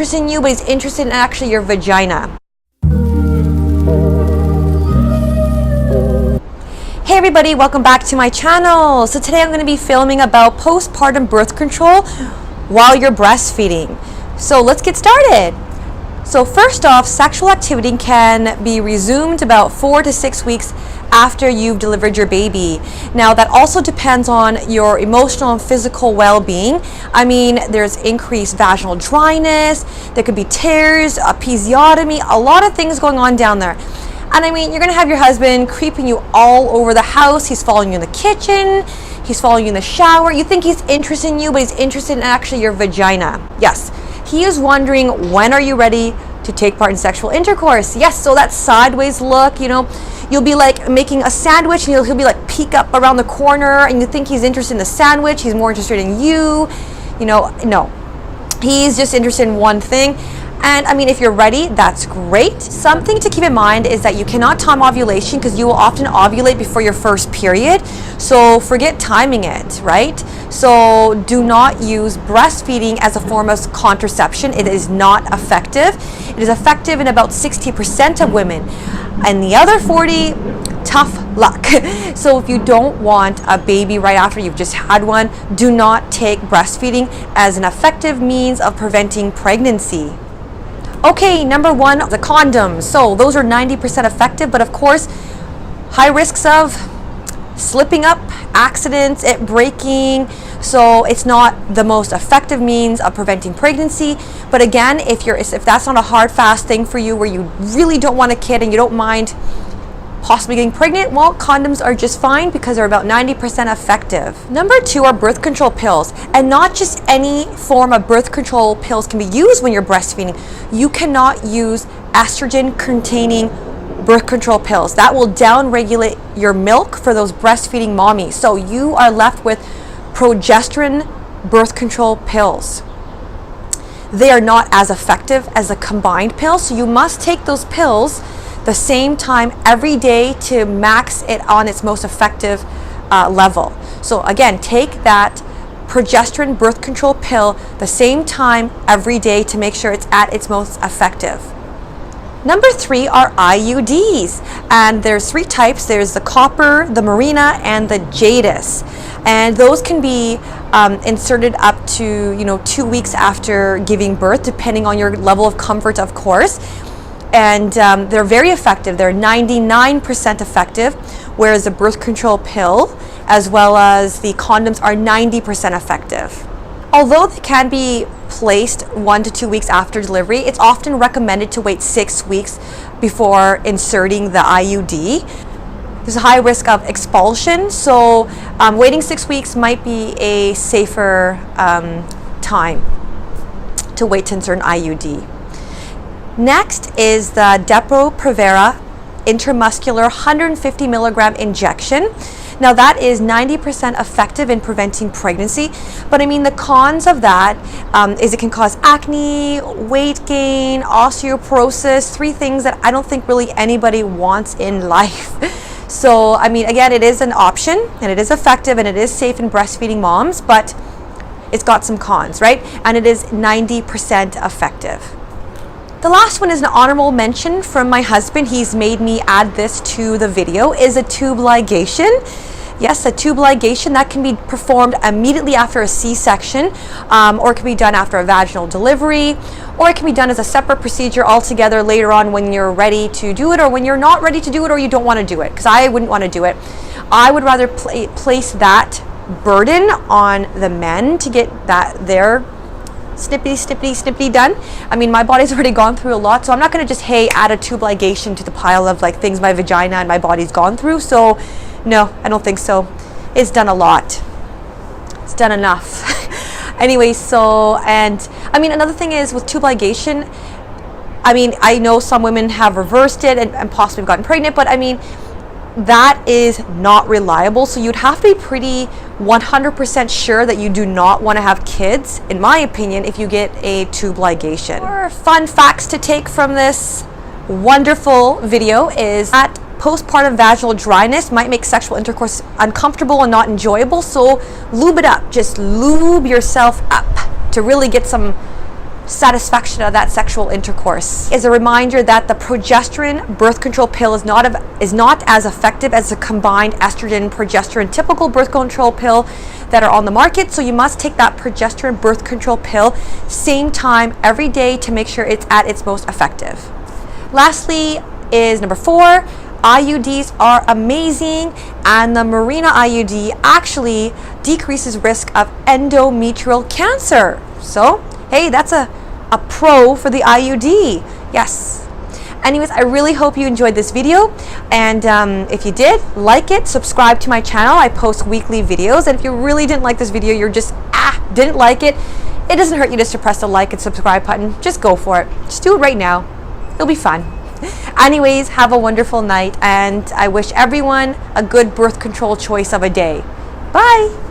interested in you, but he's interested in actually your vagina. Hey everybody, welcome back to my channel. So today I'm going to be filming about postpartum birth control while you're breastfeeding. So let's get started. So first off, sexual activity can be resumed about 4 to 6 weeks after you've delivered your baby. Now that also depends on your emotional and physical well-being. I mean, there's increased vaginal dryness, there could be tears, episiotomy, a lot of things going on down there. And I mean, you're gonna have your husband creeping you all over the house. He's following you in the kitchen, he's following you in the shower. You think he's interested in you, but he's interested in actually your vagina. Yes, he is wondering, when are you ready to take part in sexual intercourse? Yes, so that sideways look, you know, you'll be like making a sandwich and he'll be like peek up around the corner and you think he's interested in the sandwich, he's more interested in you. You know, no, he's just interested in one thing. And I mean, if you're ready, that's great. Something to keep in mind is that you cannot time ovulation because you will often ovulate before your first period. So forget timing it, right? So do not use breastfeeding as a form of contraception. It is not effective. It is effective in about 60% of women. And the other 40, tough luck. So if you don't want a baby right after you've just had one, do not take breastfeeding as an effective means of preventing pregnancy. Okay, number one, the condoms. So those are 90% effective, but of course, high risks of slipping up, accidents, it breaking. So it's not the most effective means of preventing pregnancy. But again, if that's not a hard, fast thing for you, where you really don't want a kid and you don't mind possibly getting pregnant, well, condoms are just fine because they're about 90% effective. Number two are birth control pills, and not just any form of birth control pills can be used when you're breastfeeding. You cannot use estrogen containing birth control pills. That will down-regulate your milk for those breastfeeding mommies. So you are left with progesterone birth control pills. They are not as effective as a combined pill, so you must take those pills the same time every day to max it on its most effective level. So again, take that progesterone birth control pill the same time every day to make sure it's at its most effective. Number three are IUDs, and there's three types. There's the copper, the marina, and the jadis, and those can be inserted up to 2 weeks after giving birth, depending on your level of comfort, of course. And they're very effective. They're 99% effective, whereas the birth control pill as well as the condoms are 90% effective. Although they can be placed 1 to 2 weeks after delivery, it's often recommended to wait 6 weeks before inserting the IUD. There's a high risk of expulsion, so waiting 6 weeks might be a safer time to wait to insert an IUD. Next is the Depo-Provera intramuscular 150 milligram injection. Now that is 90% effective in preventing pregnancy, but I mean the cons of that is it can cause acne, weight gain, osteoporosis, three things that I don't think really anybody wants in life. So I mean, again, it is an option and it is effective and it is safe in breastfeeding moms, but it's got some cons, right? And it is 90% effective. The last one is an honorable mention from my husband. He's made me add this to the video, is a tube ligation. Yes, a tube ligation that can be performed immediately after a C-section, or it can be done after a vaginal delivery, or it can be done as a separate procedure altogether later on when you're ready to do it, or when you're not ready to do it, or you don't want to do it, because I wouldn't want to do it. I would rather place that burden on the men to get their snippity done. I mean, my body's already gone through a lot, so I'm not going to just, hey, add a tube ligation to the pile of like things my vagina and my body's gone through. So no, I don't think so. It's done a lot. It's done enough. Anyway, so, and I mean, another thing is with tube ligation, I mean, I know some women have reversed it and possibly gotten pregnant, but I mean, that is not reliable. So you'd have to be pretty 100% sure that you do not want to have kids, in my opinion, if you get a tube ligation. More fun facts to take from this wonderful video is that postpartum vaginal dryness might make sexual intercourse uncomfortable and not enjoyable. So lube it up. Just lube yourself up to really get some satisfaction of that sexual intercourse. Is a reminder that the progesterone birth control pill is not as effective as the combined estrogen progesterone typical birth control pill that are on the market. So you must take that progesterone birth control pill same time every day to make sure it's at its most effective. Lastly is number 4. IUDs are amazing, and the Mirena IUD actually decreases risk of endometrial cancer. So hey, that's a pro for the IUD. Yes. Anyways, I really hope you enjoyed this video, and if you did, like it, subscribe to my channel. I post weekly videos, and if you really didn't like this video, you're just didn't like it, it doesn't hurt you just to press the like and subscribe button. Just go for it. Just do it right now. It'll be fun. Anyways, have a wonderful night, and I wish everyone a good birth control choice of a day. Bye.